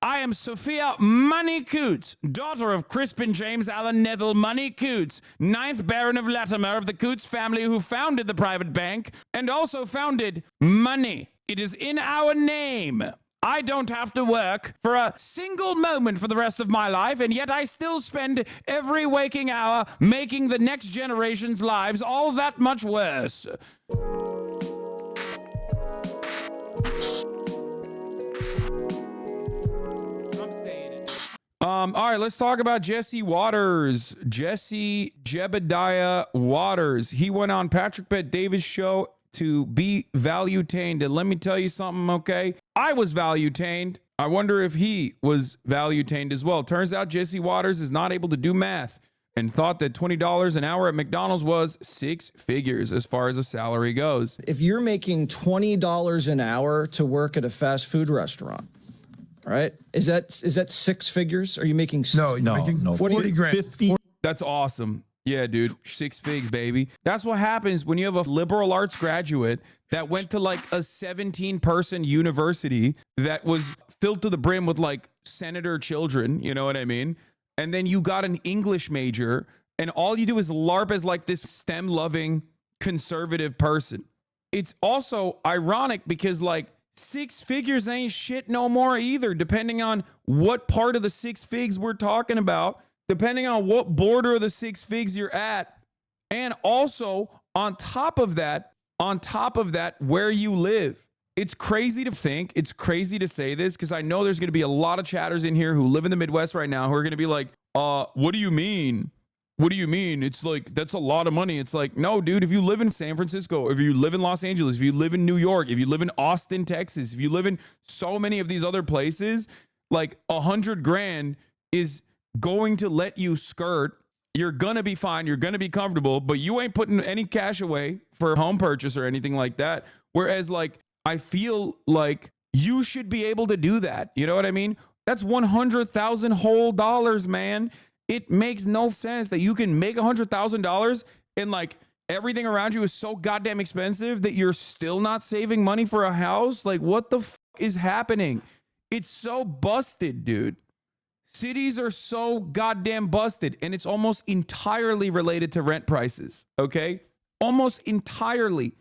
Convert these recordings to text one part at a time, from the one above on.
I am Sophia Money Coots, daughter of Crispin James Allen Neville Money Coots, 9th Baron of Latimer of the Coots family who founded the private bank and also founded money. It is in our name. I don't have to work for a single moment for the rest of my life, and yet I still spend every waking hour making the next generation's lives all that much worse. All right, let's talk about Jesse Waters. Jesse Jebediah Waters. He went on Patrick Bet-Davis' show to be value-tained. And let me tell you something, okay? I was value-tained. I wonder if he was value-tained as well. Turns out Jesse Waters is not able to do math and thought that $20 an hour at McDonald's was 6 figures as far as a salary goes. If you're making $20 an hour to work at a fast food restaurant, right? Is that 6 figures? Are you making? No, making 40 grand. 50. That's awesome. Yeah, dude. 6 figs, baby. That's what happens when you have a liberal arts graduate that went to like a 17-person university that was filled to the brim with like senator children. You know what I mean? And then you got an English major and all you do is LARP as like this STEM-loving conservative person. It's also ironic because like 6 figures ain't shit no more either, depending on what part of the 6 figs we're talking about, depending on what border of the 6 figs you're at. And also on top of that, where you live. It's crazy to think, it's crazy to say this because I know there's going to be a lot of chatters in here who live in the Midwest right now who are going to be like, what do you mean? What do you mean? It's like, that's a lot of money. It's like, no, dude, if you live in San Francisco, if you live in Los Angeles, if you live in New York, if you live in Austin, Texas, if you live in so many of these other places, like 100 grand is going to let you skirt. You're going to be fine. You're going to be comfortable, but you ain't putting any cash away for a home purchase or anything like that. Whereas like, I feel like you should be able to do that. You know what I mean? That's 100,000 whole dollars, man. It makes no sense that you can make $100,000 and like everything around you is so goddamn expensive that you're still not saving money for a house. Like what the fuck is happening? It's so busted, dude. Cities are so goddamn busted and it's almost entirely related to rent prices. Okay. Almost entirely.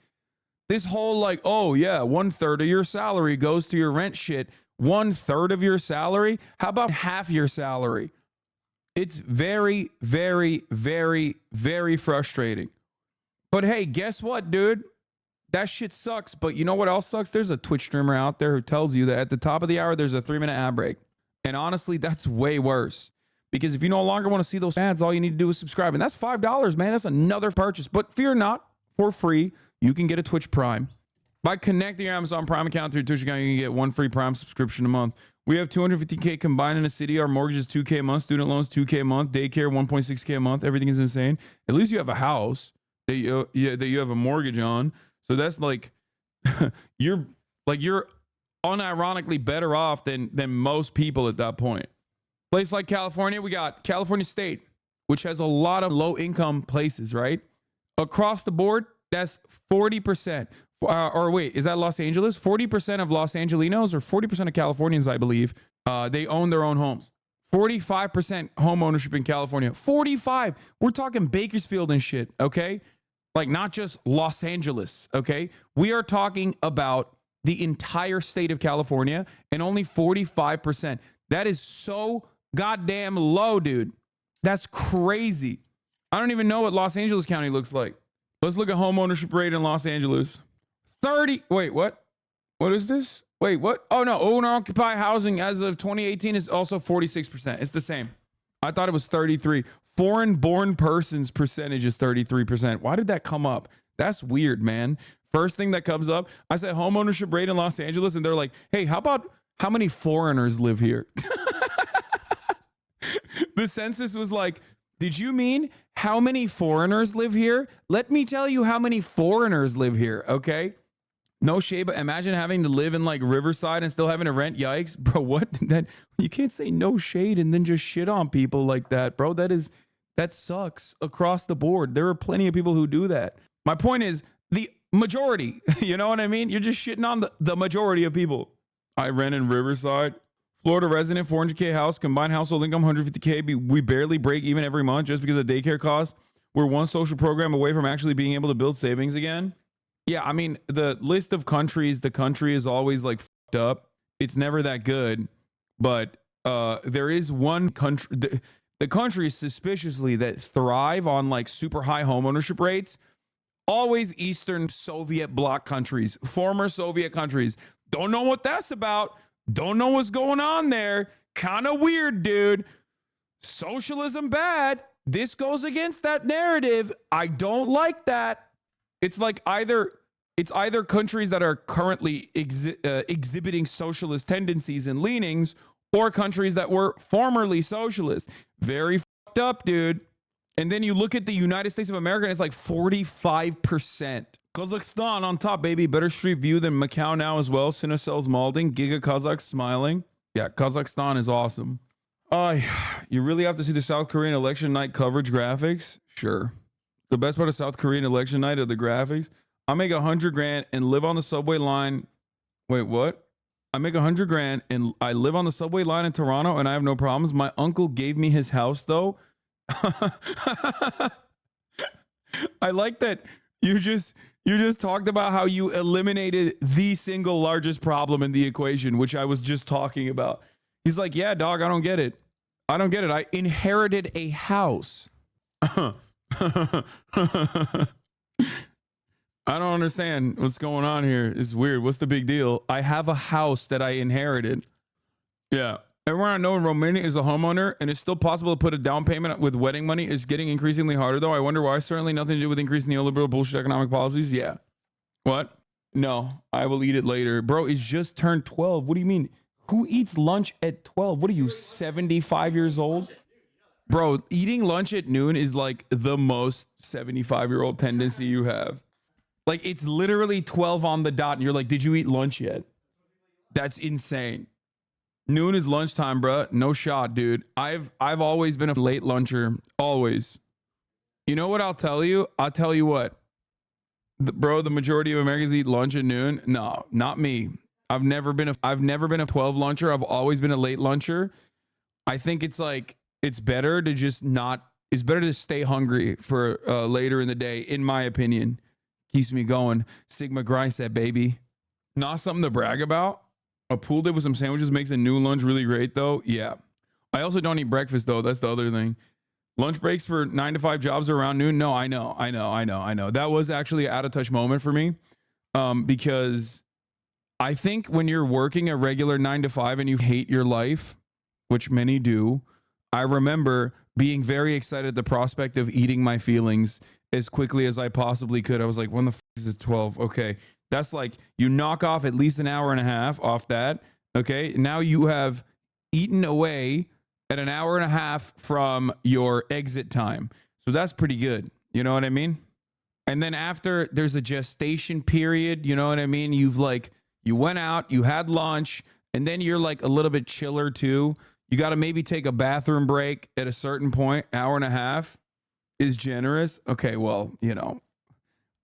This whole like, oh yeah, 1/3 of your salary goes to your rent shit. 1/3 of your salary. How about half your salary? It's very, very, very, very frustrating. But hey, guess what, dude? That shit sucks. But you know what else sucks? There's a Twitch streamer out there who tells you that at the top of the hour, there's a 3-minute ad break. And honestly, that's way worse. Because if you no longer want to see those ads, all you need to do is subscribe. And that's $5, man. That's another purchase. But fear not, for free, you can get a Twitch Prime. By connecting your Amazon Prime account to your Twitch account, you can get 1 free Prime subscription a month. We have $250K combined in a city. Our mortgage is $2K a month. Student loans, $2K a month. Daycare, $1.6K a month. Everything is insane. At least you have a house that you have a mortgage on. So that's like, you're unironically better off than most people at that point. Place like California, we got California State, which has a lot of low income places, right? Across the board, that's 40%. Or wait, is that Los Angeles? 40% of Los Angelinos or 40% of Californians, I believe, they own their own homes. 45% home ownership in California. 45. We're talking Bakersfield and shit, okay? Like not just Los Angeles, okay? We are talking about the entire state of California and only 45%. That is so goddamn low, dude. That's crazy. I don't even know what Los Angeles County looks like. Let's look at home ownership rate in Los Angeles. 30. Wait, what? What is this? Wait, what? Oh, no. Owner-occupied housing as of 2018 is also 46%. It's the same. I thought it was 33. Foreign-born persons percentage is 33%. Why did that come up? That's weird, man. First thing that comes up, I said home ownership rate in Los Angeles, and they're like, hey, how about how many foreigners live here? The census was like, did you mean how many foreigners live here? Let me tell you how many foreigners live here, okay? No shade, but imagine having to live in like Riverside and still having to rent. Yikes, bro. What? That you can't say no shade and then just shit on people like that, bro. That sucks across the board. There are plenty of people who do that. My point is the majority. You know what I mean? You're just shitting on the majority of people. I rent in Riverside. Florida resident, 400K house, combined household income, 150K. We barely break even every month just because of daycare costs. We're one social program away from actually being able to build savings again. Yeah, I mean, the list of countries, the country is always like fucked up. It's never that good. But there is one country, the countries suspiciously that thrive on like super high home ownership rates. Always Eastern Soviet bloc countries, former Soviet countries. Don't know what that's about. Don't know what's going on there. Kind of weird, dude. Socialism bad. This goes against that narrative. I don't like that. It's like either countries that are currently exhibiting socialist tendencies and leanings, or countries that were formerly socialist. Very fucked up, dude. And then you look at the United States of America and it's like 45%. Kazakhstan on top, baby. Better street view than Macau now as well. Cinecell's Malding. Giga Kazakh smiling. Yeah, Kazakhstan is awesome. You really have to see the South Korean election night coverage graphics? Sure. The best part of South Korean election night are the graphics. I make $100,000 and live on the subway line. Wait, what? I make $100,000 and I live on the subway line in Toronto and I have no problems. My uncle gave me his house though. I like that you just talked about how you eliminated the single largest problem in the equation, which I was just talking about. He's like, yeah, dog, I don't get it. I inherited a house. I don't understand what's going on here. It's weird. What's the big deal? I have a house that I inherited. Yeah. Everyone I know in Romania is a homeowner, and it's still possible to put a down payment with wedding money. It's getting increasingly harder, though. I wonder why. Certainly nothing to do with increasing neoliberal bullshit economic policies. Yeah. What? No, I will eat it later. Bro, it's just turned 12. What do you mean? Who eats lunch at 12? What are you, 75 years old? Bro, eating lunch at noon is like the most 75-year-old tendency you have. Like, it's literally 12 on the dot, and you're like, did you eat lunch yet? That's insane. Noon is lunchtime, bro. No shot, dude. I've always been a late luncher. Always. You know what I'll tell you? I'll tell you what. Bro, the majority of Americans eat lunch at noon. No, not me. I've never been a 12 luncher. I've always been a late luncher. I think it's better to stay hungry for later in the day, in my opinion. Keeps me going. Sigma grind set, baby. Not something to brag about. A pool day with some sandwiches makes a new lunch really great, though. Yeah. I also don't eat breakfast, though. That's the other thing. Lunch breaks for 9 to 5 jobs are around noon. No, I know. That was actually an out of touch moment for me, because I think when you're working a regular 9 to 5 and you hate your life, which many do, I remember being very excited at the prospect of eating my feelings as quickly as I possibly could. I was like, when the f is it 12? Okay. That's like, you knock off at least an hour and a half off that. Okay. Now you have eaten away at an hour and a half from your exit time. So that's pretty good. You know what I mean? And then after, there's a gestation period. You know what I mean? You went out, you had lunch, and then you're like a little bit chiller too. You got to maybe take a bathroom break at a certain point. Hour and a half is generous. Okay. Well,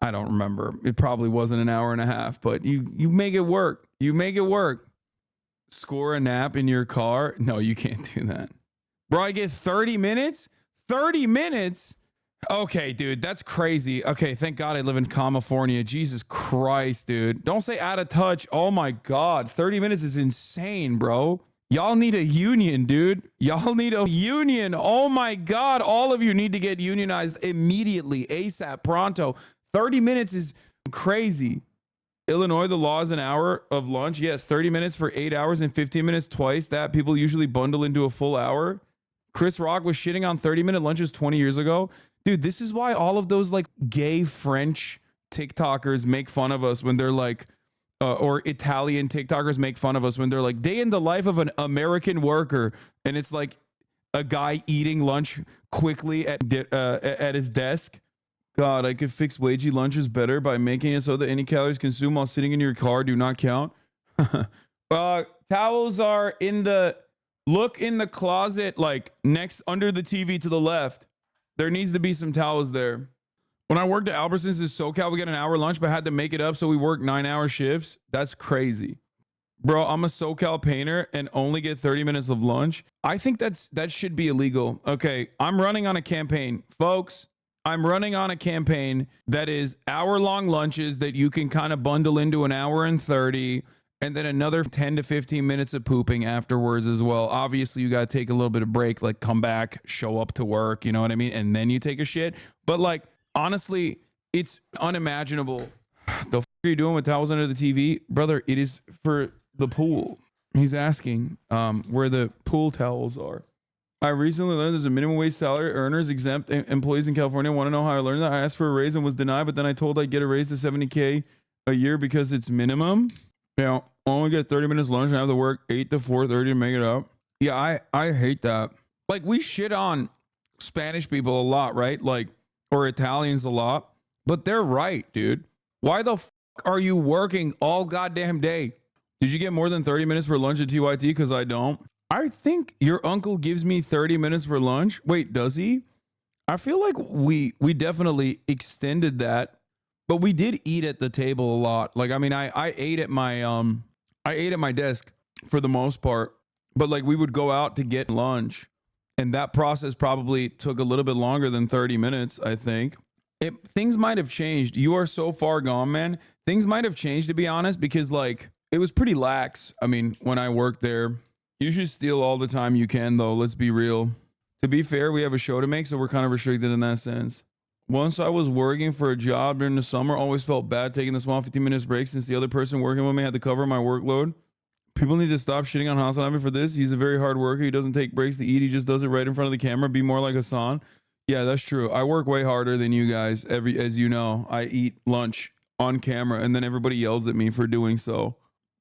I don't remember. It probably wasn't an hour and a half, but you make it work. You make it work. Score a nap in your car. No, you can't do that. Bro, I get 30 minutes? 30 minutes? Okay, dude, that's crazy. Okay, thank God I live in California. Jesus Christ, dude. Don't say out of touch. Oh my God. 30 minutes is insane, bro. Y'all need a union, dude. Y'all need a union. Oh my God. All of you need to get unionized immediately. ASAP, pronto. 30 minutes is crazy. Illinois, the law is an hour of lunch. Yes, 30 minutes for 8 hours and 15 minutes twice that. People usually bundle into a full hour. Chris Rock was shitting on 30-minute lunches 20 years ago. Dude, this is why all of those like gay French TikTokers make fun of us when they're like, or Italian TikTokers make fun of us when they're like, day in the life of an American worker. And it's like a guy eating lunch quickly at his desk. God, I could fix wagey lunches better by making it so that any calories consumed while sitting in your car do not count. Towels are look in the closet, like next under the TV to the left. There needs to be some towels there. When I worked at Albertsons in SoCal, we got an hour lunch, but had to make it up. So we worked 9-hour shifts. That's crazy. Bro, I'm a SoCal painter and only get 30 minutes of lunch. I think that should be illegal. Okay, I'm running on a campaign. Folks, I'm running on a campaign that is hour-long lunches that you can kind of bundle into an hour and 30, and then another 10 to 15 minutes of pooping afterwards as well. Obviously, you got to take a little bit of break, like come back, show up to work, you know what I mean? And then you take a shit. But like, honestly, it's unimaginable. The f are you doing with towels under the TV? Brother, it is for the pool. He's asking where the pool towels are. I recently learned there's a minimum wage salary earners exempt employees in California. Want to know how I learned that? I asked for a raise and was denied, but then I told I'd get a raise to $70K a year because it's minimum. You know, only get 30 minutes lunch and I have to work 8 to 4:30 to make it up. Yeah, I hate that. Like, we shit on Spanish people a lot, right? Like, or Italians a lot, but they're right, dude. Why the f are you working all goddamn day? Did you get more than 30 minutes for lunch at TYT? Because I don't. I think your uncle gives me 30 minutes for lunch. Wait, does he? I feel like we definitely extended that, but we did eat at the table a lot. Like, I mean, I ate at my desk for the most part, but like we would go out to get lunch, and that process probably took a little bit longer than 30 minutes, I think. Things might have changed. You are so far gone, man. Things might have changed, to be honest, because like it was pretty lax. I mean, when I worked there, you should steal all the time you can, though. Let's be real. To be fair, we have a show to make, so we're kind of restricted in that sense. Once I was working for a job during the summer, always felt bad taking the small 15 minutes break since the other person working with me had to cover my workload. People need to stop shitting on Hasanabi for this. He's a very hard worker. He doesn't take breaks to eat. He just does it right in front of the camera. Be more like Hasan. Yeah, that's true. I work way harder than you guys. As you know, I eat lunch on camera and then everybody yells at me for doing so.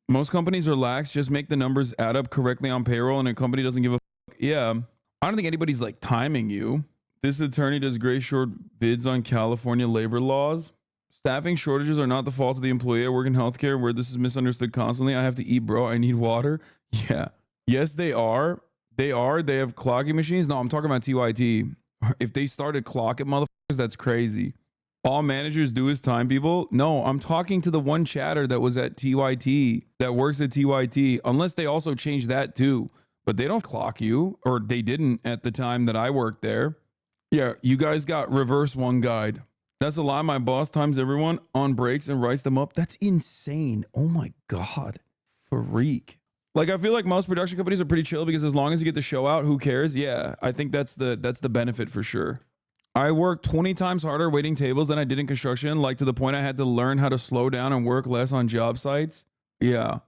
Most companies are lax. Just make the numbers add up correctly on payroll and a company doesn't give a fuck. Yeah, I don't think anybody's like timing you. This attorney does great short bids on California labor laws. Staffing shortages are not the fault of the employee. I work in healthcare where this is misunderstood constantly. I have to eat, bro. I need water. Yeah. Yes, they are. They are. They have clocking machines. No, I'm talking about TYT. If they started clocking motherfuckers, that's crazy. All managers do is time people. No, I'm talking to the one chatter that was at TYT, that works at TYT, unless they also changed that too. But they don't clock you, or they didn't at the time that I worked there. Yeah, you guys got reverse one guide. That's a lie. My boss times everyone on breaks and writes them up. That's insane. Oh my God. Freak. Like, I feel like most production companies are pretty chill because as long as you get the show out, who cares? Yeah, I think that's the benefit for sure. I worked 20 times harder waiting tables than I did in construction, like to the point I had to learn how to slow down and work less on job sites. Yeah.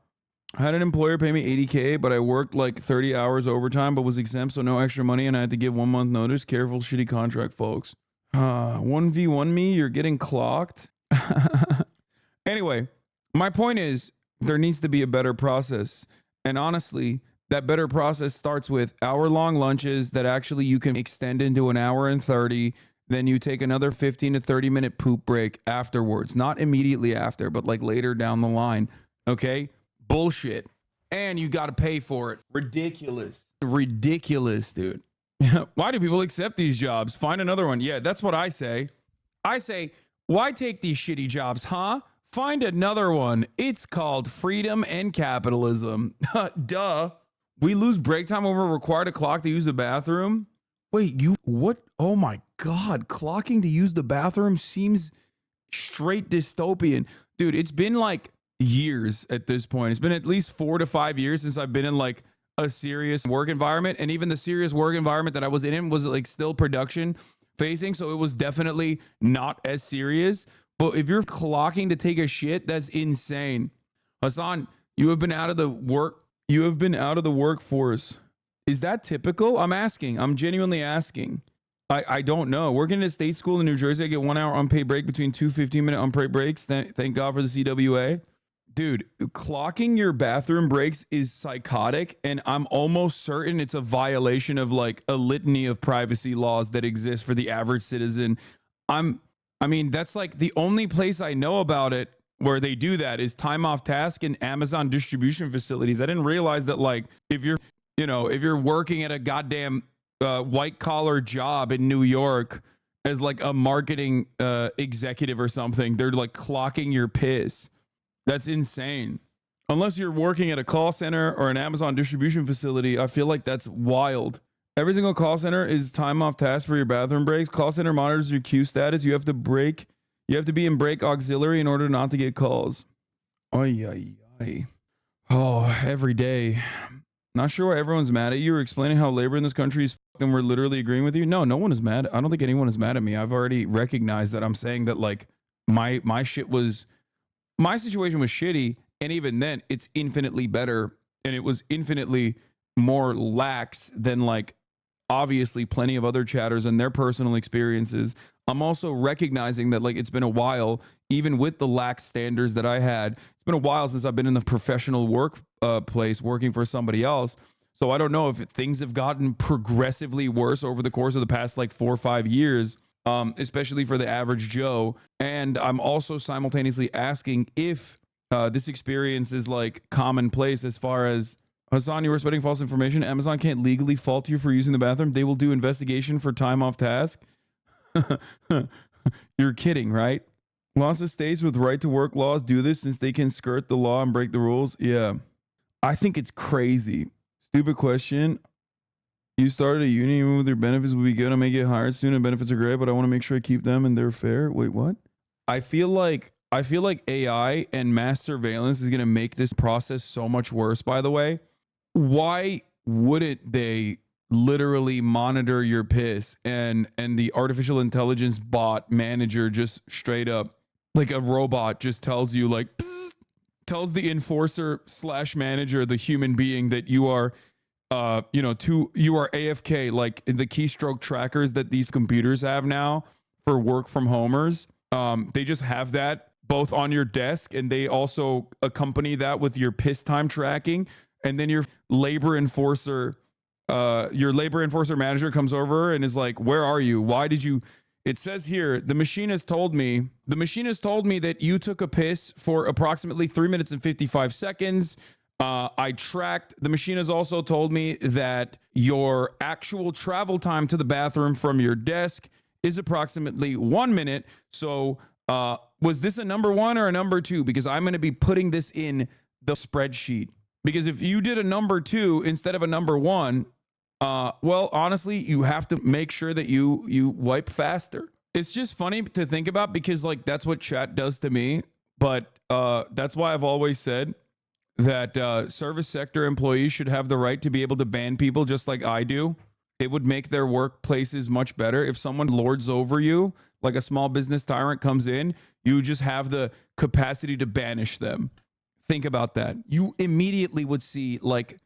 I had an employer pay me $80K, but I worked like 30 hours overtime, but was exempt, so no extra money, and I had to give 1 month notice. Careful, shitty contract, folks. 1v1 me, you're getting clocked. Anyway, my point is there needs to be a better process. And honestly, that better process starts with hour-long lunches that actually you can extend into an hour and 30. Then you take another 15 to 30 minute poop break afterwards. Not immediately after, but like later down the line. Okay? Bullshit. And you got to pay for it. Ridiculous. Ridiculous, dude. Why do people accept these jobs? Find another one. Yeah, that's what I say. I say, why take these shitty jobs, huh? Find another one. It's called freedom and capitalism. Duh. We lose break time when we're required to clock to use the bathroom. Wait, what? Oh my God. Clocking to use the bathroom seems straight dystopian. Dude, it's been like years at this point. It's been at least 4 to 5 years since I've been in like a serious work environment. And even the serious work environment that I was in was like still production facing. So it was definitely not as serious. But if you're clocking to take a shit, that's insane. Hasan, you have been out of the workforce. Is that typical? I'm asking. I'm genuinely asking. I don't know. Working at a state school in New Jersey, I get 1 hour unpaid break between 2 15-minute unpaid breaks. Thank God for the CWA. Dude, clocking your bathroom breaks is psychotic, and I'm almost certain it's a violation of like a litany of privacy laws that exist for the average citizen. I mean, that's like the only place I know about it where they do that is time off task in Amazon distribution facilities. I didn't realize that like if you're working at a goddamn white collar job in New York as like a marketing executive or something, they're like clocking your piss. That's insane. Unless you're working at a call center or an Amazon distribution facility, I feel like that's wild. Every single call center is time off task for your bathroom breaks. Call center monitors your queue status. You have to be in break auxiliary in order not to get calls. Ay, ay, ay. Oh, every day. Not sure why everyone's mad at you. You're explaining how labor in this country is fucked and we're literally agreeing with you. No one is mad. I don't think anyone is mad at me. I've already recognized that I'm saying that like my situation was shitty. And even then it's infinitely better. And it was infinitely more lax than like obviously plenty of other chatters and their personal experiences. I'm also recognizing that like it's been a while, even with the lax standards that I had. It's been a while since I've been in the professional work place working for somebody else. So I don't know if things have gotten progressively worse over the course of the past like 4 or 5 years, especially for the average Joe. And I'm also simultaneously asking if this experience is like commonplace as far as Hasan, you were spreading false information. Amazon can't legally fault you for using the bathroom. They will do investigation for time off task. You're kidding, right? Lots of states with right to work laws do this since they can skirt the law and break the rules. Yeah. I think it's crazy. Stupid question. You started a union with your benefits will be good. I may get hired soon and benefits are great, but I want to make sure I keep them and they're fair. Wait, what? I feel like AI and mass surveillance is going to make this process so much worse, by the way. Why wouldn't they literally monitor your piss and the artificial intelligence bot manager just straight up like a robot just tells you like psst, tells the enforcer / manager, the human being, that you are you are AFK, like the keystroke trackers that these computers have now for work from homers. They just have that both on your desk and they also accompany that with your piss time tracking. And then your labor enforcer manager comes over and is like, where are you? Why did you? It says here, the machine has told me that you took a piss for approximately 3 minutes and 55 seconds. I tracked. The machine has also told me that your actual travel time to the bathroom from your desk is approximately 1 minute. So was this a number 1 or a number 2? Because I'm going to be putting this in the spreadsheet. Because if you did a number 2 instead of a number 1, well, honestly, you have to make sure that you wipe faster. It's just funny to think about because like that's what chat does to me. But that's why I've always said that service sector employees should have the right to be able to ban people just like I do. It would make their workplaces much better. If someone lords over you, like a small business tyrant comes in, you just have the capacity to banish them. Think about that. You immediately would see like,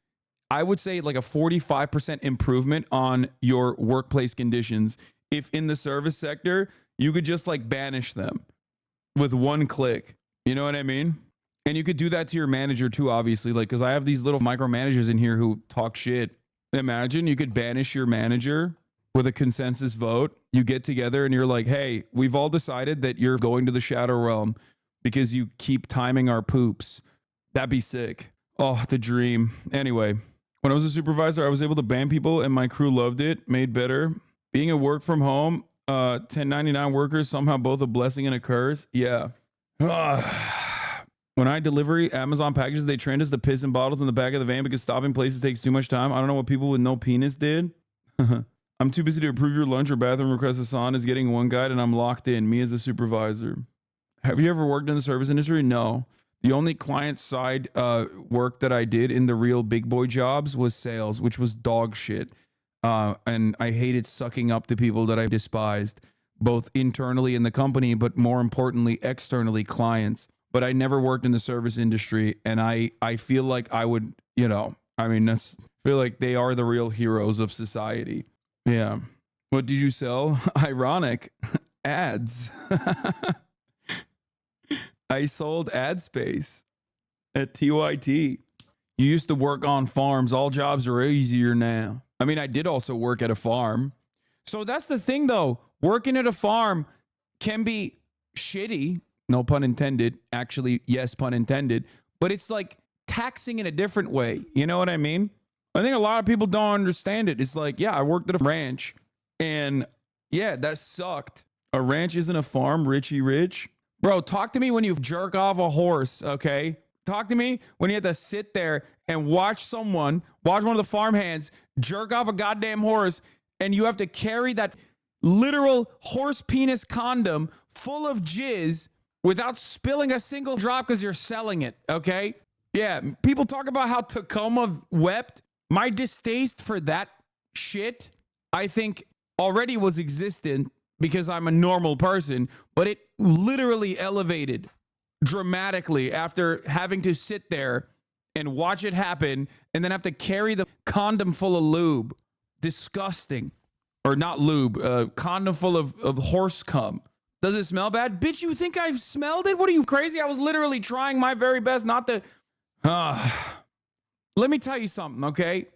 I would say like a 45% improvement on your workplace conditions. If in the service sector, you could just like banish them with one click. You know what I mean? And you could do that to your manager too, obviously. Like, cause I have these little micromanagers in here who talk shit. Imagine you could banish your manager with a consensus vote. You get together and you're like, hey, we've all decided that you're going to the shadow realm because you keep timing our poops. That'd be sick. Oh, the dream. Anyway, when I was a supervisor, I was able to ban people and my crew loved it, made better. Being a work from home, 1099 workers, somehow both a blessing and a curse. Yeah. When I deliver Amazon packages, they trained us to piss in bottles in the back of the van because stopping places takes too much time. I don't know what people with no penis did. I'm too busy to approve your lunch or bathroom request. Hasan is getting one guide and I'm locked in, me as a supervisor. Have you ever worked in the service industry? No. The only client side work that I did in the real big boy jobs was sales, which was dog shit. And I hated sucking up to people that I despised, both internally in the company, but more importantly, externally, clients. But I never worked in the service industry. And I feel like I would, I feel like they are the real heroes of society. Yeah. What did you sell? Ironic. Ads. I sold ad space at TYT. You used to work on farms. All jobs are easier now. I mean, I did also work at a farm. So that's the thing, though. Working at a farm can be shitty. No pun intended. Actually, yes, pun intended. But it's like taxing in a different way. You know what I mean? I think a lot of people don't understand it. It's like, yeah, I worked at a ranch. And yeah, that sucked. A ranch isn't a farm, Richie Rich. Bro, talk to me when you jerk off a horse, okay? Talk to me when you have to sit there and watch one of the farmhands jerk off a goddamn horse, and you have to carry that literal horse penis condom full of jizz without spilling a single drop because you're selling it, okay? Yeah, people talk about how Tacoma wept. My distaste for that shit, I think, already was existent because I'm a normal person, but it literally elevated dramatically after having to sit there and watch it happen and then have to carry the condom full of lube. Disgusting. Or not lube, condom full of horse cum. Does it smell bad? Bitch, you think I've smelled it? What are you, crazy? I was literally trying my very best not to... Let me tell you something, okay?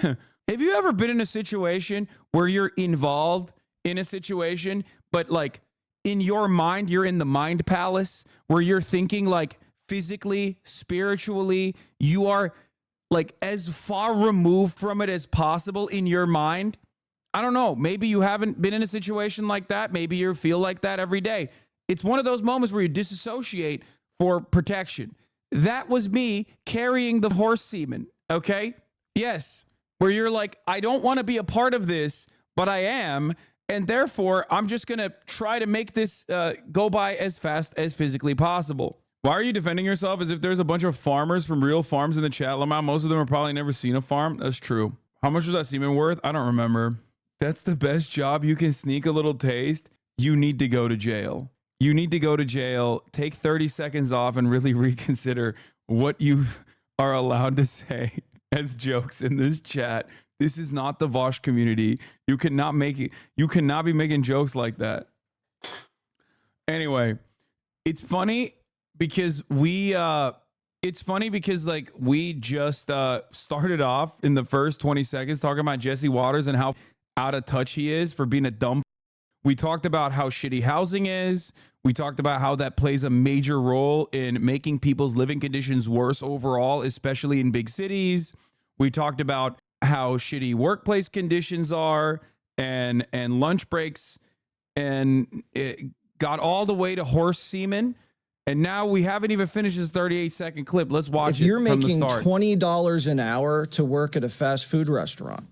Have you ever been in a situation where you're involved in a situation, but like in your mind, you're in the mind palace where you're thinking like physically, spiritually, you are like as far removed from it as possible in your mind? I don't know. Maybe you haven't been in a situation like that. Maybe you feel like that every day. It's one of those moments where you disassociate for protection. That was me carrying the horse semen, okay? Yes, where you're like, I don't want to be a part of this, but I am, and therefore, I'm just going to try to make this go by as fast as physically possible. Why are you defending yourself as if there's a bunch of farmers from real farms in the chat, Lamau? Most of them have probably never seen a farm. That's true. How much was that semen worth? I don't remember. That's the best job. You can sneak a little taste. You need to go to jail. You need to go to jail, take 30 seconds off, and really reconsider what you are allowed to say as jokes in this chat. This is not the Vosh community. You cannot make it. You cannot be making jokes like that. Anyway, it's funny because we like we just started off in the first 20 seconds talking about Jesse Waters and how out of touch he is for being a dumb. We talked about how shitty housing is. We talked about how that plays a major role in making people's living conditions worse overall, especially in big cities. We talked about how shitty workplace conditions are and lunch breaks, and it got all the way to horse semen. And now we haven't even finished this 38-second clip. Let's watch it. If you're from the making start. $20 an hour to work at a fast food restaurant,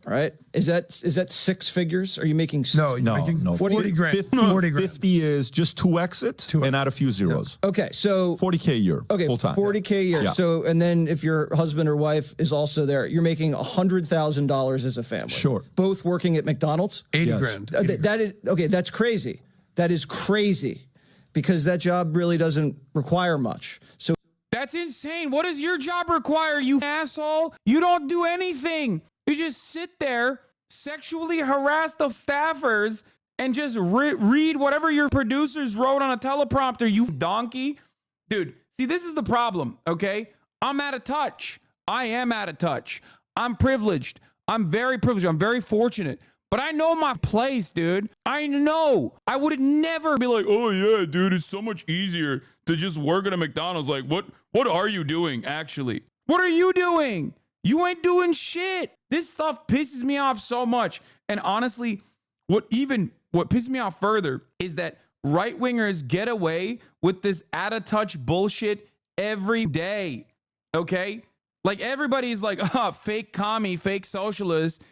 all right, is that six figures? Are you making? No, you're making 40 grand. 40 grand. 50 is just two exits and add a few zeros. Okay, so 40K a year. Okay, full time. 40K a year. Yeah. So, and then if your husband or wife is also there, you're making $100,000 as a family. Sure. Both working at McDonald's. 80 grand. 80 grand. That is okay. That's crazy. That is crazy, because that job really doesn't require much. So That's insane. What does your job require, you asshole? You don't do anything. You just sit there, sexually harass the staffers, and just read whatever your producers wrote on a teleprompter, you donkey. Dude, see, this is the problem, okay? I'm out of touch. I am out of touch. I'm privileged. I'm very privileged. I'm very fortunate. But I know my place, dude. I know. I would never be like, oh, yeah, dude, it's so much easier to just work at a McDonald's. Like, what are you doing, actually? What are you doing? You ain't doing shit. This stuff pisses me off so much. And honestly, what pisses me off further is that right-wingers get away with this out-of-touch bullshit every day, okay? Like, everybody's like, fake commie, fake socialist.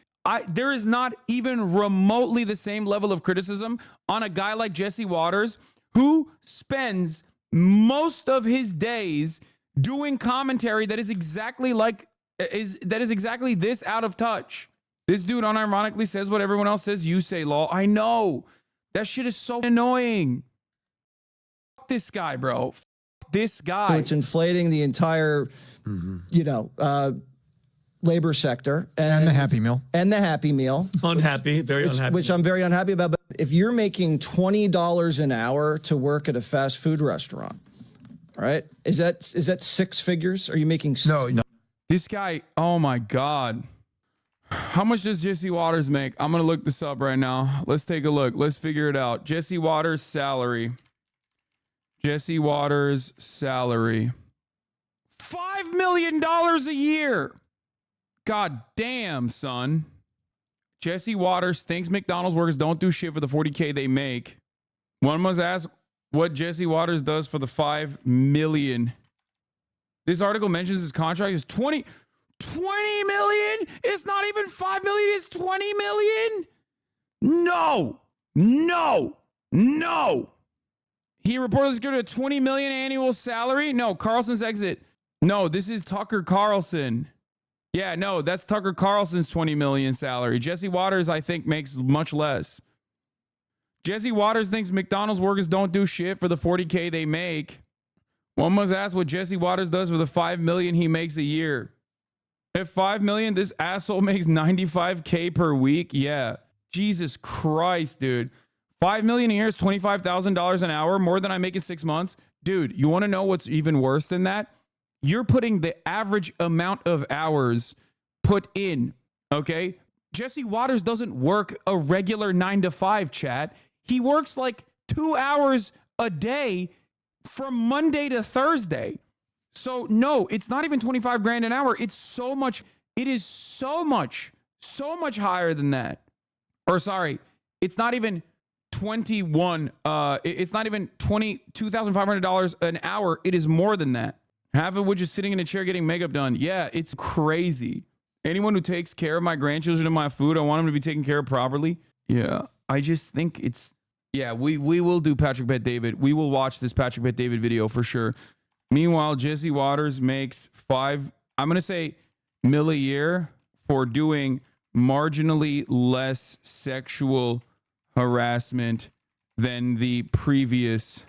There is not even remotely the same level of criticism on a guy like Jesse Waters, who spends most of his days doing commentary that is exactly this out of touch. This dude unironically says what everyone else says you say, lol. I know. That shit is so annoying. Fuck this guy, bro. Fuck this guy. So it's inflating the entire, labor sector. And the Happy Meal. And the Happy Meal. Unhappy, very unhappy. Which I'm very unhappy about. But if you're making $20 an hour to work at a fast food restaurant, all right, is that six figures? Are you making? No. This guy, oh my God. How much does Jesse Waters make? I'm going to look this up right now. Let's take a look. Let's figure it out. Jesse Waters' salary. Jesse Waters' salary. $5 million a year. God damn, son. Jesse Waters thinks McDonald's workers don't do shit for the $40K they make. One must ask what Jesse Waters does for the $5 million This article mentions his contract is 20 million. It's not even 5 million. It's 20 million. No. He reportedly secured a 20 million annual salary. No, Carlson's exit. No, this is Tucker Carlson. Yeah, no, that's Tucker Carlson's 20 million salary. Jesse Waters, I think, makes much less. Jesse Waters thinks McDonald's workers don't do shit for the 40K they make. One must ask what Jesse Waters does for the 5 million he makes a year. At 5 million, this asshole makes 95K per week. Yeah. Jesus Christ, dude. 5 million a year is $25,000 an hour, more than I make in 6 months. Dude, you want to know what's even worse than that? You're putting the average amount of hours put in, okay? Jesse Waters doesn't work a regular 9 to 5, chat. He works like 2 hours a day from Monday to Thursday. So no, it's not even 25 grand an hour. It's so much. It is so much higher than that. Or sorry, it's not even 21. It's not even $22,500 an hour. It is more than that. Half of which is sitting in a chair getting makeup done. Yeah, it's crazy. Anyone who takes care of my grandchildren and my food, I want them to be taken care of properly. Yeah, I just think it's, yeah, we will do Patrick Bet David. We will watch this Patrick Bet David video for sure. Meanwhile, Jesse Waters makes $5 million a year for doing marginally less sexual harassment than the previous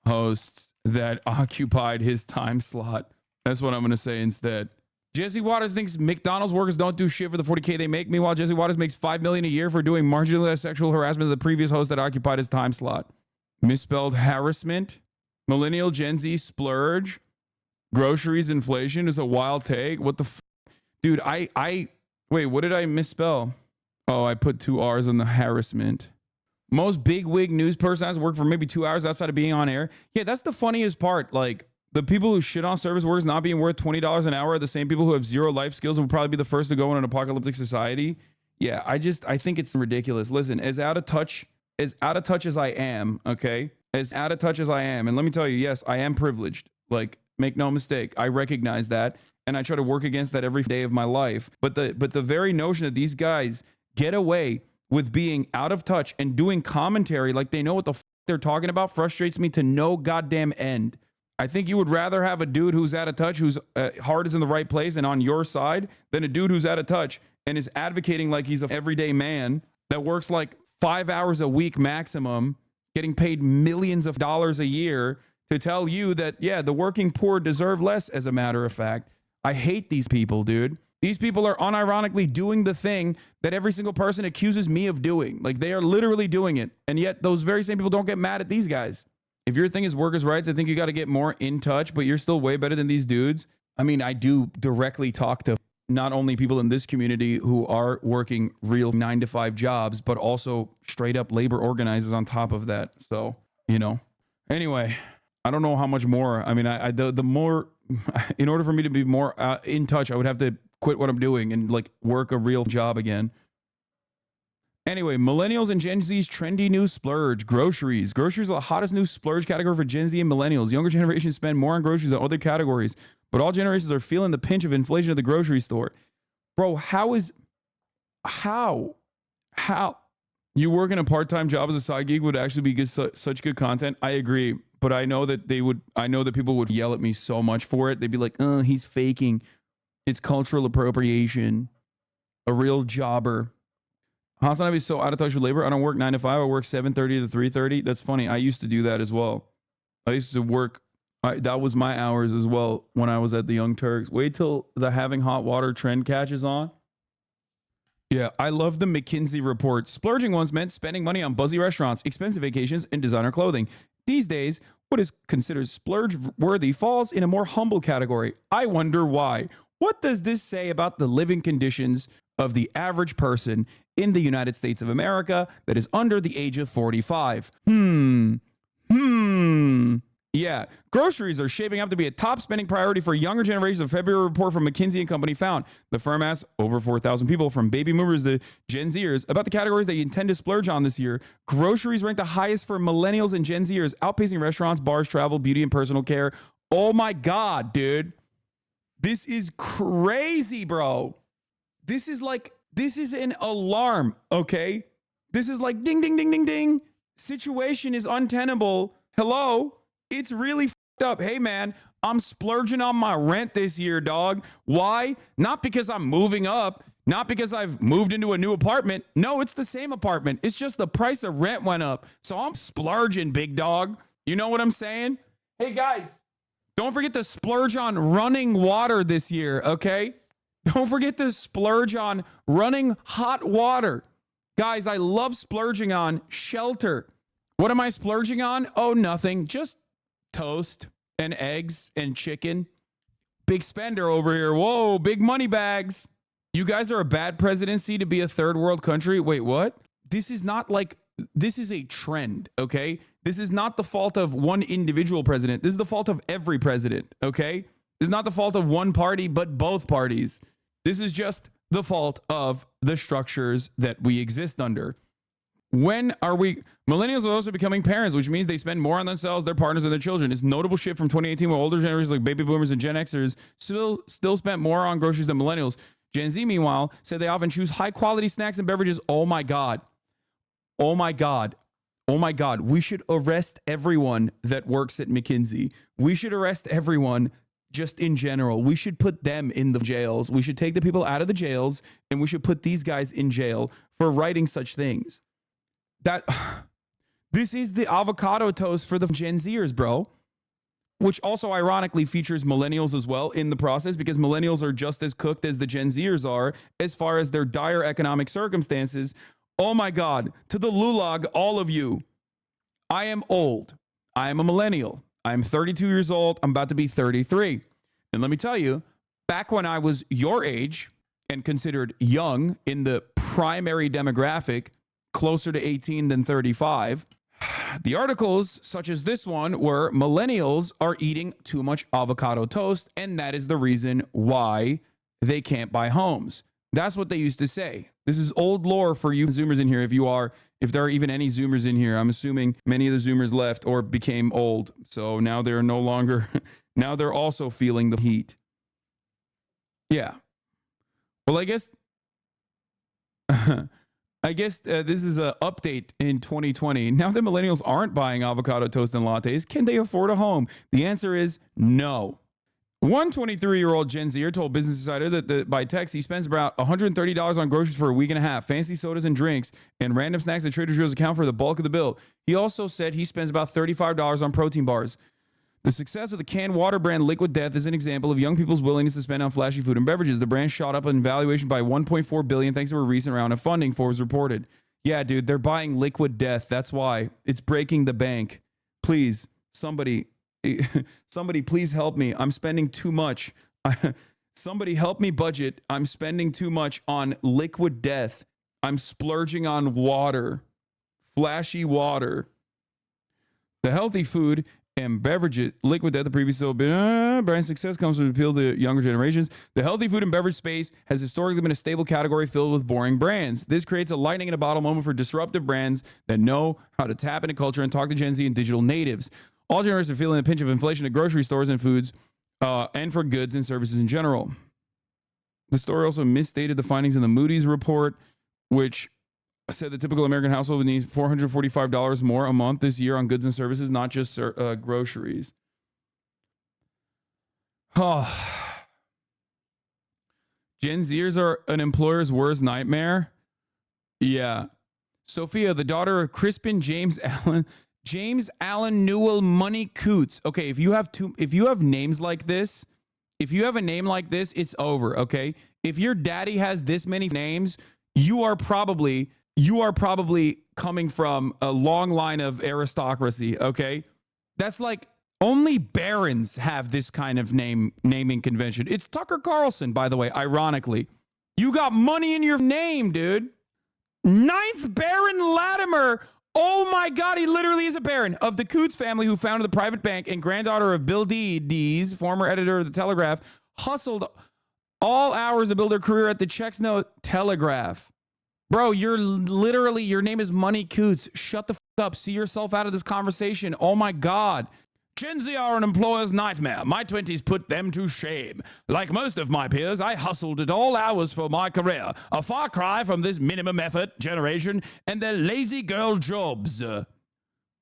hosts that occupied his time slot. That's what I'm going to say instead. Jesse Waters thinks McDonald's workers don't do shit for the 40K they make. Meanwhile, Jesse Waters makes $5 million a year for doing marginally less sexual harassment than the previous host that occupied his time slot. Misspelled harassment. Millennial Gen Z splurge. Groceries inflation is a wild take. What the dude, wait, what did I misspell? Oh, I put 2 R's on the harassment. Most big wig news person has worked for maybe 2 hours outside of being on air. Yeah, that's the funniest part. Like, the people who shit on service workers not being worth $20 an hour are the same people who have zero life skills and will probably be the first to go in an apocalyptic society. Yeah, I think it's ridiculous. Listen, as out of touch as I am, okay? As out of touch as I am, and let me tell you, yes, I am privileged. Like, make no mistake, I recognize that, and I try to work against that every day of my life. But the very notion that these guys get away with being out of touch and doing commentary like they know what the they're talking about frustrates me to no goddamn end. I think you would rather have a dude who's out of touch, whose heart is in the right place and on your side, than a dude who's out of touch and is advocating like he's an everyday man that works like 5 hours a week maximum, getting paid millions of dollars a year to tell you that, yeah, the working poor deserve less, as a matter of fact. I hate these people, dude. These people are unironically doing the thing that every single person accuses me of doing. Like, they are literally doing it. And yet those very same people don't get mad at these guys. If your thing is workers' rights, I think you got to get more in touch, but you're still way better than these dudes. I mean, I do directly talk to not only people in this community who are working real 9 to 5 jobs, but also straight up labor organizers on top of that. So, you know, anyway, I don't know how much more. I mean, the more, in order for me to be more in touch, I would have to quit what I'm doing and like work a real job again. Anyway, millennials and Gen Z's trendy new splurge. Groceries. Groceries are the hottest new splurge category for Gen Z and millennials. Younger generations spend more on groceries than other categories, but all generations are feeling the pinch of inflation at the grocery store. Bro, how you work in a part-time job as a side gig would actually be good, such good content? I agree, but I know that people would yell at me so much for it. They'd be like, "Oh, he's faking. It's cultural appropriation. A real jobber." Hasanabi is so out of touch with labor. I don't work 9 to 5. I work 7:30 to 3:30. That's funny. I used to do that as well. I used to work. That was my hours as well when I was at the Young Turks. Wait till the having hot water trend catches on. Yeah, I love the McKinsey report. Splurging once meant spending money on buzzy restaurants, expensive vacations, and designer clothing. These days, what is considered splurge-worthy falls in a more humble category. I wonder why. What does this say about the living conditions of the average person in the United States of America that is under the age of 45? Yeah, groceries are shaping up to be a top spending priority for younger generations. A February report from McKinsey & Company found the firm asked over 4,000 people from baby boomers to Gen Zers about the categories they intend to splurge on this year. Groceries ranked the highest for millennials and Gen Zers, outpacing restaurants, bars, travel, beauty, and personal care. Oh my God, dude. This is crazy, bro. This is an alarm, okay? This is like ding, ding, ding, ding, ding. Situation is untenable. Hello? It's really fucked up. Hey, man, I'm splurging on my rent this year, dog. Why? Not because I'm moving up. Not because I've moved into a new apartment. No, it's the same apartment. It's just the price of rent went up. So I'm splurging, big dog. You know what I'm saying? Hey, guys, don't forget to splurge on running water this year, okay? Don't forget to splurge on running hot water. Guys, I love splurging on shelter. What am I splurging on? Oh, nothing. Just toast and eggs and chicken. Big spender over here. Whoa, big money bags. You guys are a bad presidency to be a third world country. Wait, what? This is not like, this is a trend, okay? This is not the fault of one individual president. This is the fault of every president, okay? This is not the fault of one party, but both parties. This is just the fault of the structures that we exist under. When are we? Millennials are also becoming parents, which means they spend more on themselves, their partners, and their children. It's a notable shift from 2018, where older generations like baby boomers and Gen Xers still spent more on groceries than millennials. Gen Z, meanwhile, said they often choose high-quality snacks and beverages. Oh, my God. Oh, my God. Oh, my God. We should arrest everyone that works at McKinsey. We should arrest everyone just in general. We should put them in the jails. We should take the people out of the jails, and we should put these guys in jail for writing such things. This is the avocado toast for the Gen Zers, bro. Which also ironically features millennials as well in the process, because millennials are just as cooked as the Gen Zers are as far as their dire economic circumstances. Oh my God, to the lulag, all of you. I am old. I am a millennial. I'm 32 years old. I'm about to be 33. And let me tell you, back when I was your age and considered young in the primary demographic, closer to 18 than 35, the articles, such as this one, were millennials are eating too much avocado toast, and that is the reason why they can't buy homes. That's what they used to say. This is old lore for you Zoomers in here. If there are even any Zoomers in here, I'm assuming many of the Zoomers left or became old. So now they're no longer, now they're also feeling the heat. Yeah. Well, I guess this is an update in 2020. Now that millennials aren't buying avocado toast and lattes, can they afford a home? The answer is no. One 23-year-old Gen Zer told Business Insider that by text, he spends about $130 on groceries for a week and a half. Fancy sodas and drinks and random snacks at Trader Joe's account for the bulk of the bill. He also said he spends about $35 on protein bars. The success of the canned water brand Liquid Death is an example of young people's willingness to spend on flashy food and beverages. The brand shot up in valuation by $1.4 billion thanks to a recent round of funding, Forbes reported. Yeah, dude, they're buying Liquid Death. That's why. It's breaking the bank. Please, somebody please help me. I'm spending too much. Somebody help me budget. I'm spending too much on Liquid Death. I'm splurging on water. Flashy water. The healthy food and beverages, Liquid Death, the previous brand success comes from appeal to younger generations. The healthy food and beverage space has historically been a stable category filled with boring brands. This creates a lightning in a bottle moment for disruptive brands that know how to tap into culture and talk to Gen Z and digital natives. All generations are feeling a pinch of inflation at grocery stores and foods, and for goods and services in general. The story also misstated the findings in the Moody's report, which said the typical American household would need $445 more a month this year on goods and services, not just groceries. Oh. Gen Zers are an employer's worst nightmare. Yeah. Sophia, the daughter of Crispin James Allen Newell Money Coots. Okay, if you have names like this, if you have a name like this, it's over, okay? If your daddy has this many names, you are probably coming from a long line of aristocracy, okay? That's like only barons have this kind of naming convention. It's Tucker Carlson, by the way, ironically. You got money in your name, dude. 9th Baron Latimer. Oh my God, he literally is a baron of the Coots family who founded the private bank and granddaughter of Bill Dees, former editor of the Telegraph, hustled all hours to build her career at the Checks Note Telegraph. Bro, your name is Money Coots. Shut the fuck up. See yourself out of this conversation. Oh my God. Gen Z are an employer's nightmare. My 20s put them to shame. Like most of my peers, I hustled at all hours for my career. A far cry from this minimum effort generation and their lazy girl jobs.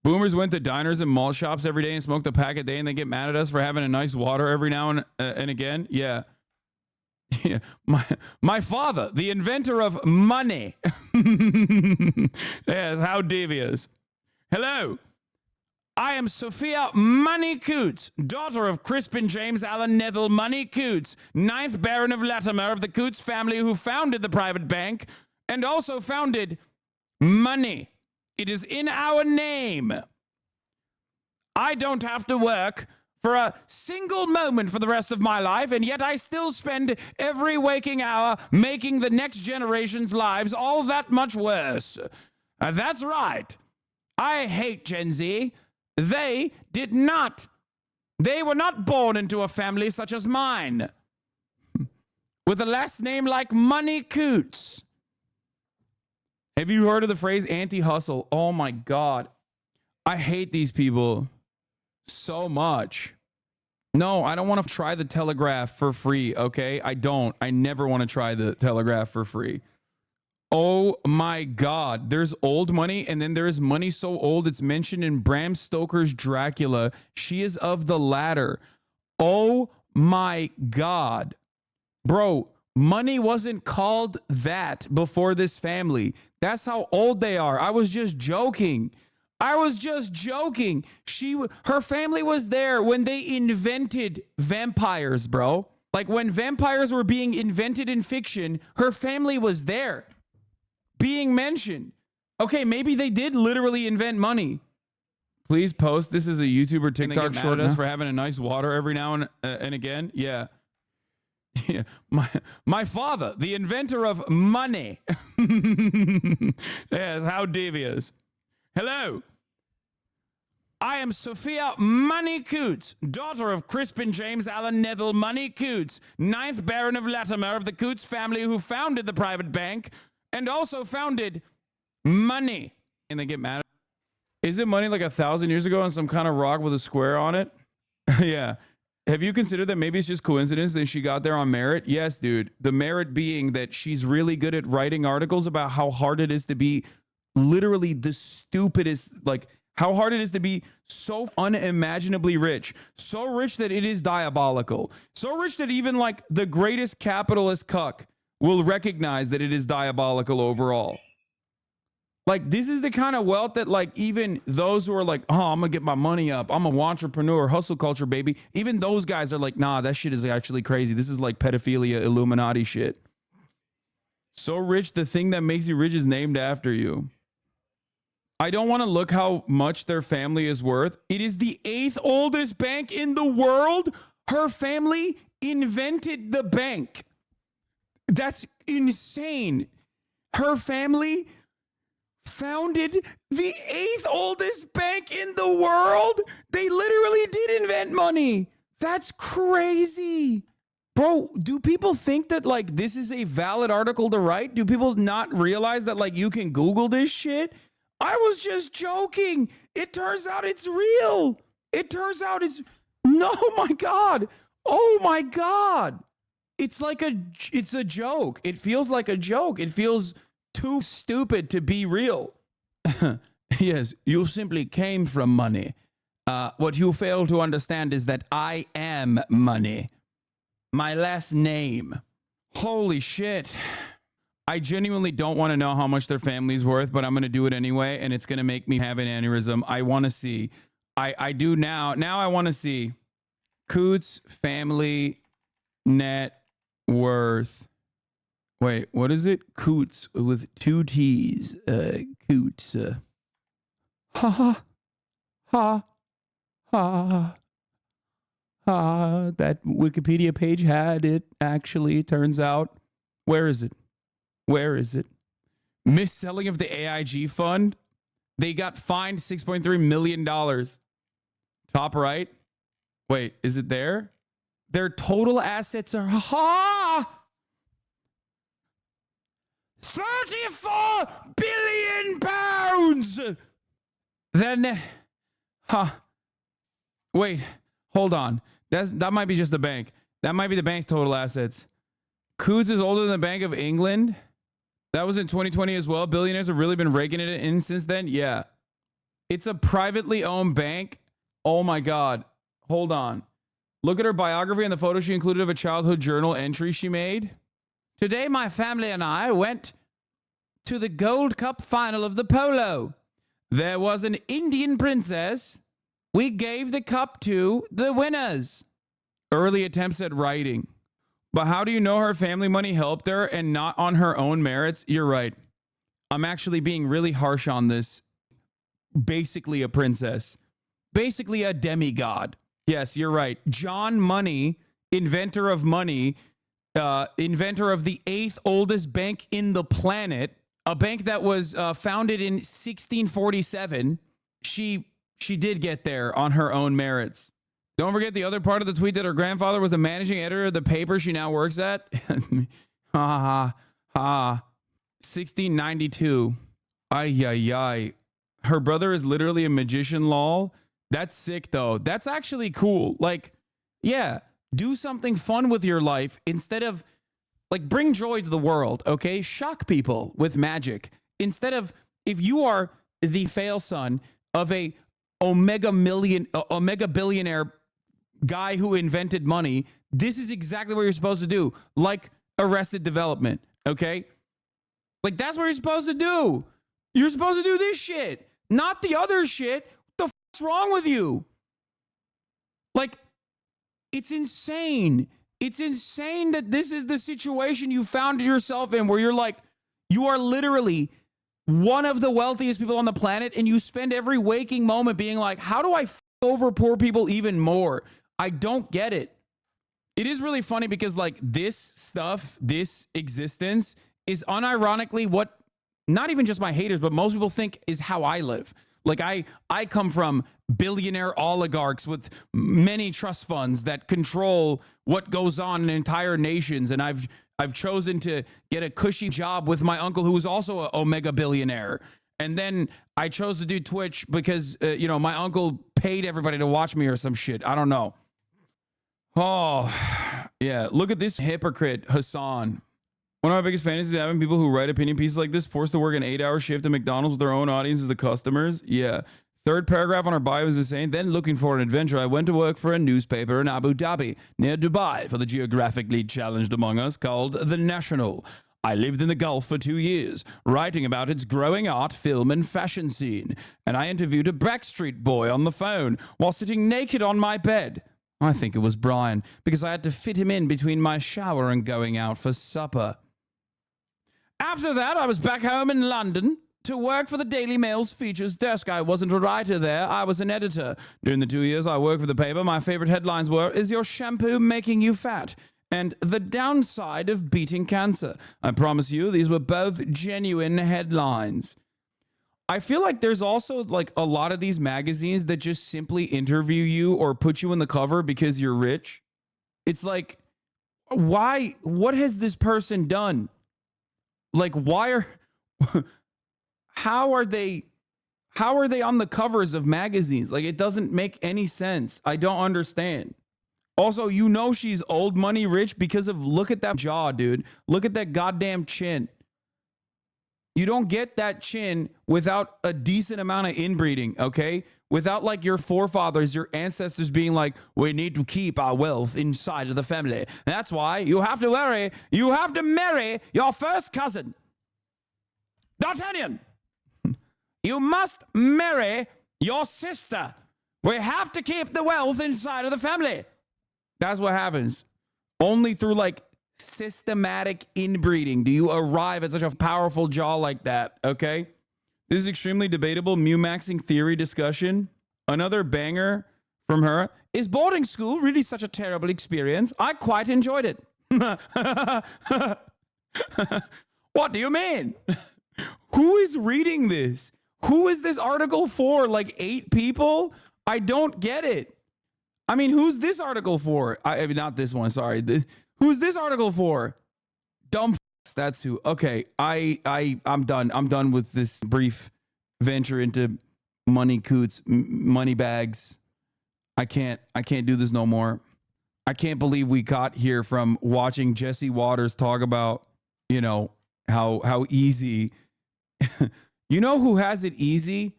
Boomers went to diners and mall shops every day and smoked a pack a day and they get mad at us for having a nice water every now and again. Yeah. Yeah. My father, the inventor of money. Yes, how devious. Hello. I am Sophia Money Coots, daughter of Crispin James Allen Neville Money Coots, 9th Baron of Latimer of the Coots family who founded the private bank and also founded money. It is in our name. I don't have to work for a single moment for the rest of my life, and yet I still spend every waking hour making the next generation's lives all that much worse. That's right. I hate Gen Z. They did not. They were not born into a family such as mine, with a last name like Money Coots. Have you heard of the phrase anti-hustle? Oh my God. I hate these people so much. No, I don't want to try the Telegraph for free, okay? I don't. I never want to try the Telegraph for free. Oh my God. There's old money, and then there's money so old it's mentioned in Bram Stoker's Dracula. She is of the latter. Oh my God. Bro, money wasn't called that before this family. That's how old they are. I was just joking. Her family was there when they invented vampires, bro. Like when vampires were being invented in fiction, her family was there being mentioned. Okay, maybe they did literally invent money. Please post. This is a YouTuber TikTok short us for having a nice water every now and again. Yeah. Yeah. My father, the inventor of money. Yes, how devious. Hello. I am Sophia Money Coots, daughter of Crispin James Allen Neville Money Coots, 9th Baron of Latimer of the Coots family who founded the private bank and also founded money. And they get mad. Is it money like 1,000 years ago on some kind of rock with a square on it? Yeah. Have you considered that maybe it's just coincidence that she got there on merit? Yes, dude. The merit being that she's really good at writing articles about how hard it is to be literally the stupidest, like how hard it is to be so unimaginably rich. So rich that it is diabolical. So rich that even like the greatest capitalist cuck will recognize that it is diabolical overall. Like, this is the kind of wealth that, like, even those who are like, oh, I'm gonna get my money up, I'm an entrepreneur, hustle culture, baby. Even those guys are like, nah, that shit is actually crazy. This is like pedophilia, Illuminati shit. So rich, the thing that makes you rich is named after you. I don't want to look how much their family is worth. It is the 8th oldest bank in the world. Her family invented the bank. That's insane. Her family founded the 8th oldest bank in the world. They literally did invent money. That's crazy. Bro, do people think that like this is a valid article to write? Do people not realize that like you can Google this shit? I was just joking. It turns out it's real. It turns out it's no, my God. Oh my God. It's a joke. It feels like a joke. It feels too stupid to be real. Yes, you simply came from money. What you fail to understand is that I am money. My last name. Holy shit. I genuinely don't want to know how much their family's worth, but I'm going to do it anyway, and it's going to make me have an aneurysm. I want to see. I do now. Now I want to see Coots family net worth. Wait, what is it? Coots with 2 T's. Coots. Ha ha. Ha. Ha. Ha. That Wikipedia page had it, actually, turns out. Where is it? Where is it? Mis-selling of the AIG fund. They got fined $6.3 million. Top right. Wait, is it there? Their total assets are 34 billion pounds. Then, Wait, hold on. That might be just the bank. That might be the bank's total assets. Coots is older than the Bank of England. That was in 2020 as well. Billionaires have really been raking it in since then. Yeah. It's a privately owned bank. Oh my God. Hold on. Look at her biography and the photo she included of a childhood journal entry she made. Today, my family and I went to the Gold Cup final of the polo. There was an Indian princess. We gave the cup to the winners. Early attempts at writing. But how do you know her family money helped her and not on her own merits? You're right. I'm actually being really harsh on this. Basically a princess. Basically a demigod. Yes, you're right. John Money, inventor of money, inventor of the 8th oldest bank in the planet, a bank that was founded in 1647. She did get there on her own merits. Don't forget the other part of the tweet that her grandfather was the managing editor of the paper she now works at. Ha ha ha. 1692. Ay, ay, ay. Her brother is literally a magician, lol. That's sick, though. That's actually cool. Like, yeah, do something fun with your life instead of, like, bring joy to the world, okay? Shock people with magic. Instead of, if you are the fail son of a omega billionaire guy who invented money, this is exactly what you're supposed to do. Like Arrested Development, okay? Like, that's what you're supposed to do. You're supposed to do this shit, not the other shit. What the fuck's wrong with you? Like, it's insane. It's insane that this is the situation you found yourself in, where you're like, you are literally one of the wealthiest people on the planet, and you spend every waking moment being like, how do I f over poor people even more? I don't get it. It is really funny because, like, this stuff, this existence is unironically what not even just my haters, but most people think is how I live. Like, I come from billionaire oligarchs with many trust funds that control what goes on in entire nations. And I've chosen to get a cushy job with my uncle, who is also an omega billionaire. And then I chose to do Twitch because, you know, my uncle paid everybody to watch me or some shit. I don't know. Oh, yeah. Look at this hypocrite, Hasan. One of my biggest fantasies is having people who write opinion pieces like this forced to work an 8-hour shift at McDonald's with their own audience as the customers. Yeah. Third paragraph on our bio is insane. Then, looking for an adventure, I went to work for a newspaper in Abu Dhabi, near Dubai, for the geographically challenged among us, called The National. I lived in the Gulf for 2 years, writing about its growing art, film, and fashion scene. And I interviewed a Backstreet Boy on the phone while sitting naked on my bed. I think it was Brian, because I had to fit him in between my shower and going out for supper. After that, I was back home in London to work for the Daily Mail's features desk. I wasn't a writer there, I was an editor. During the 2 years I worked for the paper, my favorite headlines were, "Is your shampoo making you fat?" and "The downside of beating cancer." I promise you, these were both genuine headlines. I feel like there's also, like, a lot of these magazines that just simply interview you or put you in the cover because you're rich. It's like, why? What has this person done? Like, why are... how are they on the covers of magazines? Like, it doesn't make any sense. I don't understand. Also, you know she's old money rich because of, look at that jaw, dude. Look at that goddamn chin. You don't get that chin without a decent amount of inbreeding, okay? Without, like, your forefathers, your ancestors being like, we need to keep our wealth inside of the family. That's why you have to marry your first cousin. D'Artagnan, you must marry your sister. We have to keep the wealth inside of the family. That's what happens. Only through, like, systematic inbreeding do you arrive at such a powerful jaw like that, okay? This is extremely debatable mu-maxing theory discussion. Another banger from her. Is boarding school really such a terrible experience? I quite enjoyed it. What do you mean? Who is reading this? Who is this article for? Like 8 people? I don't get it. I mean, who's this article for? Not this one, sorry. Who's this article for? Dumb f***s, that's who. Okay, I'm done. I'm done with this brief venture into money coots, money bags. I can't do this no more. I can't believe we got here from watching Jesse Waters talk about, you know, how easy. You know who has it easy?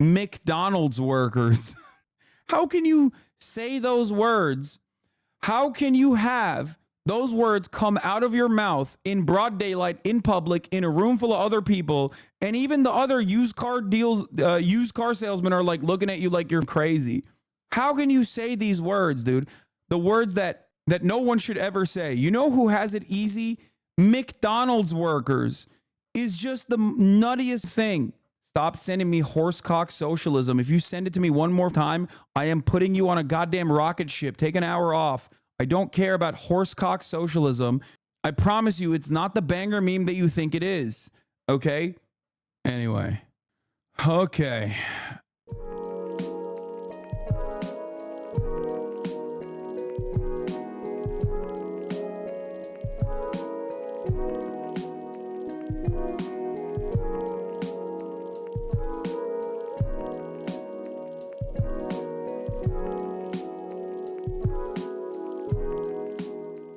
McDonald's workers. How can you say those words? How can you have those words come out of your mouth in broad daylight, in public, in a room full of other people, and even the other used car salesmen are like looking at you like you're crazy? How can you say these words, dude? The words that no one should ever say. You know who has it easy? McDonald's workers is just the nuttiest thing. Stop sending me horsecock socialism. If you send it to me one more time, I am putting you on a goddamn rocket ship. Take an hour off. I don't care about horsecock socialism. I promise you, it's not the banger meme that you think it is. Okay? Anyway. Okay.